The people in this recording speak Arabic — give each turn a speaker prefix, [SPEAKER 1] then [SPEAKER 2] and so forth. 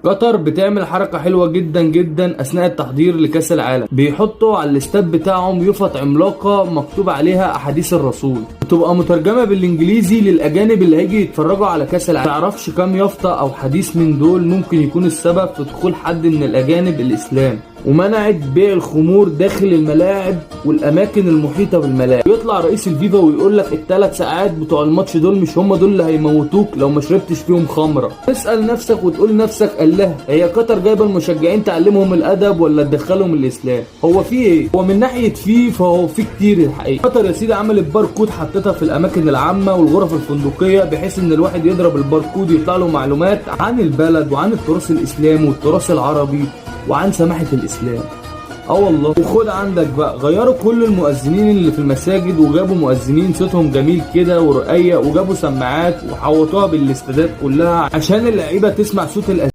[SPEAKER 1] قطر بتعمل حركة حلوة جدا جدا اثناء التحضير لكاس العالم، بيحطوا على الاستاد بتاعهم يافط عملاقة مكتوب عليها احاديث الرسول، بتبقى مترجمة بالانجليزي للاجانب اللي هيجي يتفرجوا على كاس العالم. متعرفش كام يافطة او حديث من دول ممكن يكون السبب في دخول حد من الاجانب الاسلام، ومنعت بيع الخمور داخل الملاعب والاماكن المحيطه بالملاعب. يطلع رئيس الفيفا ويقول لك الثلاث ساعات بتوع الماتش دول مش هم دول اللي هيموتوك لو ما شربتش فيهم خمره. تسال نفسك وتقول لنفسك الله، هي قطر جايبه المشجعين تعلمهم الادب ولا تدخلهم الاسلام؟ هو في ايه؟ هو من ناحيه فهو في كتير الحقيقه. قطر يا سيدي عملت باركود حطتها في الاماكن العامه والغرف الفندقيه بحيث ان الواحد يضرب الباركود يطلع له معلومات عن البلد وعن التراث الاسلامي والتراث العربي وعن سماحة الإسلام. والله. وخد عندك بقى، غيروا كل المؤذنين اللي في المساجد وجابوا مؤذنين صوتهم جميل كده ورقيق، وجابوا سماعات وحوطوها بالاستادات كلها عشان اللعيبة تسمع صوت الأذان.